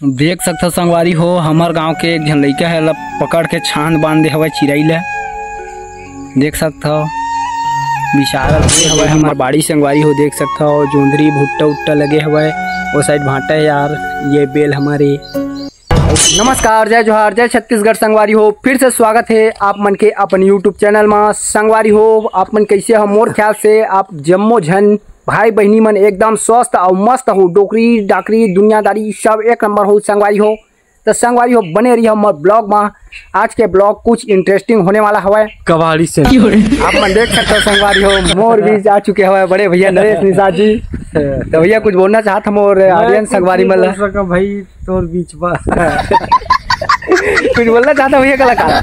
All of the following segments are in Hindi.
देख सकते संगवारी हो, हमार गांव के एक झन लइका है पकड़ के छान बांध दे हवे चिरई ला। देख सकते हो विशाल हवे हमार बाड़ी संगवारी हो। देख सकते हो जोंदरी भुट्टा उट्टा लगे हवे, वो साइड भाटा है यार। ये बेल हमारी। नमस्कार, जय जोहार, जय छत्तीसगढ़ संगवारी हो। फिर से स्वागत है आप मन के अपन यूट्यूब चैनल में। संगवारी हो आप मन कैसे हो? मोर ख्याल से आप जम्मो झन भाई बहनी मन एकदम स्वस्थ और मस्त हो। डोकरी डाकरी दुनियादारी सब एक नंबर हो संगवारी हो। तो संगवारी हो बने रही हमारे ब्लॉग में। आज के ब्लॉग कुछ इंटरेस्टिंग होने वाला हवा कबाड़ी से आप मन देख सकते हो संगवारी हो। मोर भी आ चुके हवा बड़े भैया नरेश निषाद जी। तो भैया कुछ बोलना चाहता मोर ऑडियंस संगवारी में भाई तोर बीच पर कुछ बोलना चाहता भैया कलाकार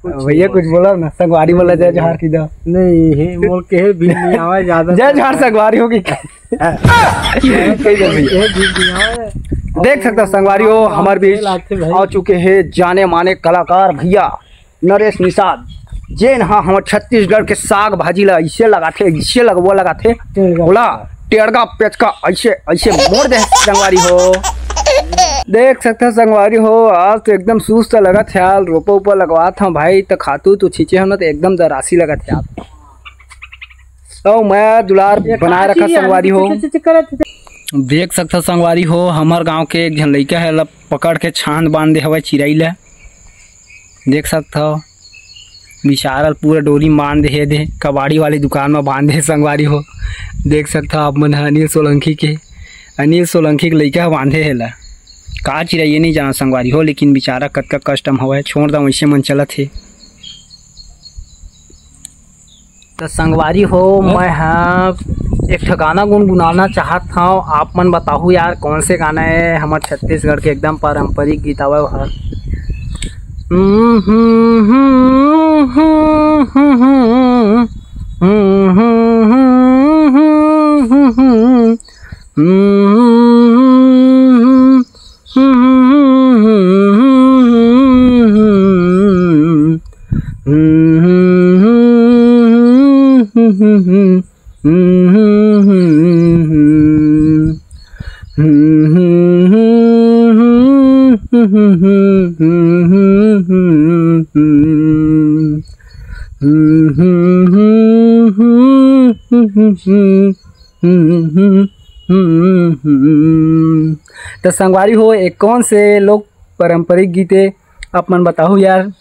भैया कुछ बोला ना संगवारी बोला जय जोहार की दो नहीं बोल के भी नहीं आवा ज्यादा जय जोहार संगवारी होगी। देख सकते हो संगवारी हो हमारे बीच आ चुके हैं जाने माने कलाकार भैया नरेश निषाद जेन। हाँ हमारे छत्तीसगढ़ के साग भाजी ला ऐसे लगाते ऐसे लगवा लगाते बोला टेड़गा पेचका ऐसे ऐसे मोड़ दे संगवारी हो। देख सकते हो संगवारी हो आज तो एकदम सुस्त लगा थे यार। रोपा ऊपर लगवा था भाई तो खातू तो छींचे हम ना तो एकदम दरासी लगा थे यार। तो मैं दुलार बनाए रखा संगवारी हो। देख सकते हो संगवारी हो हमार गांव के एक झन लइका है पकड़ के छान बांध दे हवे चिरई ला। देख सकते हो विशाल पूरा डोरी बांध दे कबाड़ी वाली दुकान में बांध दे संगवारी हो। देख सकते हो आप मन अनिल सोलंकी के लइका बांधे है ला का चिरई नहीं जाना संगवारी हो। लेकिन बेचारा कतका कष्टम हवा छोड़ दा वैसे मन चलत है। तो संगवारी हो मैं हाँ एक गाना गुनगुनाना चाहत हूँ। आप मन बताओ यार कौन से गाना है हमारे छत्तीसगढ़ के एकदम पारंपरिक गीत हवा हर। तो संगवारी हो एक कौन से लोग पारंपरिक गीते आप मन बताओ यार।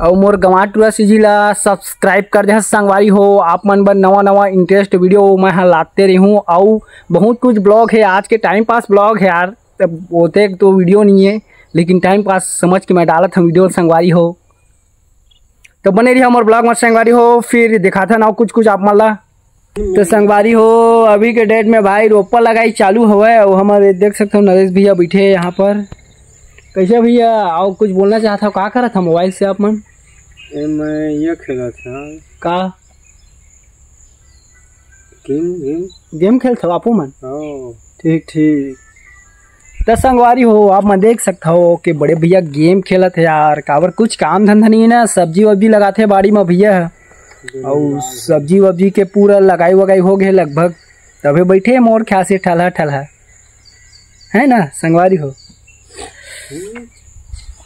और मोर गंवा टूरा सीजी ला सब्सक्राइब कर दे संगवारी हो। आप मन बर नवा नवा इंटरेस्ट वीडियो मैं लाते रही हूँ। और बहुत कुछ ब्लॉग है आज के टाइम पास ब्लॉग है यार। तब होते तो वीडियो नहीं है लेकिन टाइम पास समझ के मैं डालत हूँ वीडियो संगवारी हो। तो बने रही हमारे ब्लॉग में संगवारी हो। फिर दिखाता ना कुछ आप मला। तो संगवारी हो अभी के डेट में भाई रोपा लगाई चालू हुआ है। और हमारे देख सकते हो नरेश भैया बैठे यहाँ पर। कैसे भैया और कुछ बोलना चाहता हूँ? क्या करा था मोबाइल से आप मन? मैं ये खेला था का गेम खेलते हो आप मन? ठीक ठीक। तो संगवारी हो आप मन देख सकते हो कि बड़े भैया गेम खेलत है यार। काबर कुछ काम धंधा नहीं है ना, सब्जी वब्जी लगाते बाड़ी में भैया। और सब्जी वब्जी के पूरा लगाई वगाई हो गए लगभग। तभी बैठे मोर ख्याल से ठलहा ठलहा है ना संगवारी हो।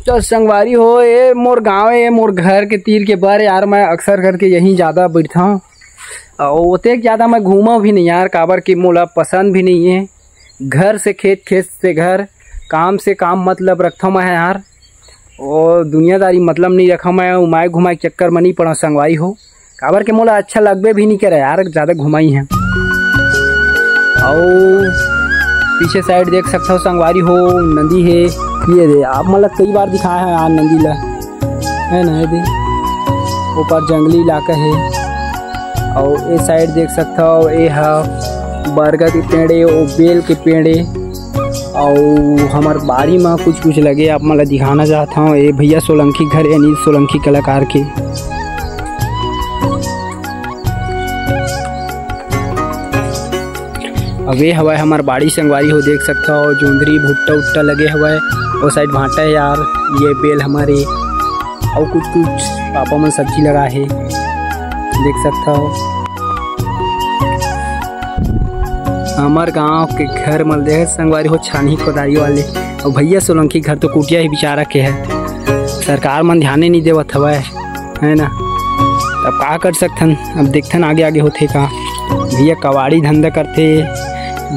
तो संगवारी हो ये मोर गाँव है मोर घर के तीर के बर यार। मैं अक्सर करके यहीं ज़्यादा बैठता हूँ और उतने ज़्यादा मैं घूमा भी नहीं यार। काबर की मोला पसंद भी नहीं है। घर से खेत, खेत से घर, काम से काम मतलब रखता मैं यार। और दुनियादारी मतलब नहीं रखा मैं। उमाय घुमाई चक्कर में नहीं पड़ा संगवारी हो। काबर के मोला अच्छा लगबे भी नहीं करे यार ज़्यादा घुमाई है। और पीछे साइड देख सकते हो संगवारी हो नदी है। ये दे आप मतलब कई बार दिखाया है यार नदी ला है ना। ये दे ऊपर जंगली इलाका है। और ये साइड देख सकते हो ये है बरगद के पेड़े और बेल के पेड़े। और हमारे बाड़ी में कुछ लगे आप मतलब दिखाना चाहता हूँ। ये भैया सोलंकी घर अनिल सोलंकी कलाकार के। अब ये हवा हमारे बाड़ी संगवारी हो। देख सकते हो जोंदरी भुट्टा उट्टा लगे हुआ है। वो साइड भाटा है यार। ये बेल हमारे और कुछ पापा में सब्जी लगा है। देख सकता हो। हमार गांव के घर मल दे संगवारी हो छानी खोदाई वाले और भैया सोलंकी घर तो कुटिया ही बेचारा के है। सरकार मन ध्यान नहीं देवत हवै है ना। अब का कर सकथन, अब देखथन आगे आगे होते का। भैया कबाड़ी धंधा करते,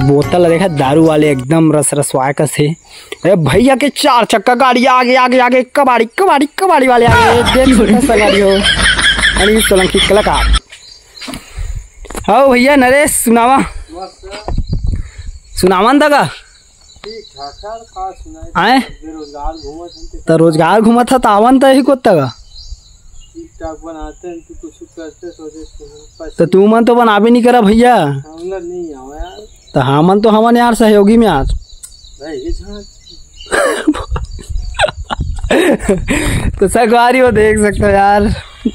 बोतल देखा दारू वाले एकदम रस रसवाए का से। अरे भैया के 4 चक्का गाड़ी आगे आगे आगे कबाड़ी कबाड़ी कबाड़ी वाले आगे देख छोटा सा गाड़ी हो। अनिल सोलंकी कलाकार। हाँ भैया नरेश सुनावा सुनावन तक आए तो रोजगार घूमत था तो आवन तो ही को तक तो तू मन तो बनाबे नहीं करा भैया। तो हमन तो हमन यार सहयोगी में आज तो संगवारी हो देख सकते हो यार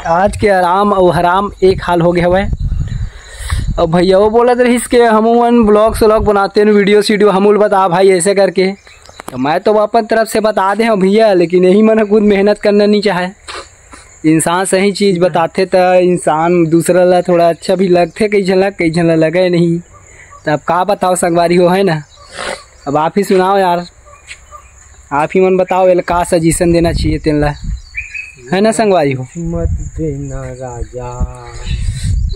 आज के आराम और हराम एक हाल हो गया है। अब भैया वो बोला रहीस के हम ब्लॉग व्लॉग बनाते हैं वीडियो हमूल बता भाई ऐसे करके। तो मैं तो अपन तरफ से बता दे भैया, लेकिन यही मन खुद मेहनत करना नहीं चाहे। इंसान सही चीज़ बताते तो इंसान दूसरा ला थोड़ा अच्छा भी लगते, कई झन लगे नहीं। तो अब का बताओ संगवारी हो है ना। अब आप ही सुनाओ यार, आप ही मन बताओ ये का सजेशन देना चाहिए तेन ला है ना संगवारी हो। मत देना राजा।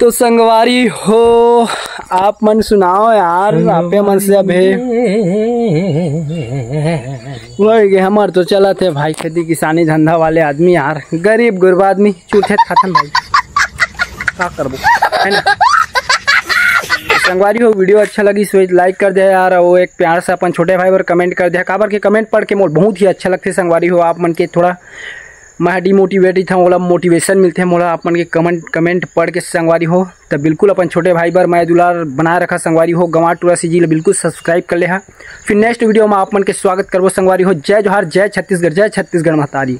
तो संगवारी हो आप मन सुनाओ यार, आपे मन से अब है हमार तो चला थे भाई खेती किसानी धंधा वाले आदमी यार, गरीब गुरबा आदमी चूथे खातन भाई क्या करबो है ना। संगवारी हो वीडियो अच्छा लगी सो लाइक कर दे यार, वो एक प्यार से अपन छोटे भाई पर कमेंट कर दे। काबर के कमेंट पढ़ के मोल बहुत ही अच्छा लगते संगवारी हो। आप मन के थोड़ा मैं डिमोटिवेटेड था, मोला मोटिवेशन मिलते हैं मोला आप मन के कमेंट पढ़ के संगवारी हो। तब बिल्कुल अपन छोटे भाई पर मैं दुलार बनाए रखा संगवारी हो। गंवार टूरा सीजी बिल्कुल सब्सक्राइब कर ले हा। फिर नेक्स्ट वीडियो में आप मन के स्वागत करबो संगवारी हो। जय जोहार, जय छत्तीसगढ़, जय छत्तीसगढ़ महतारी।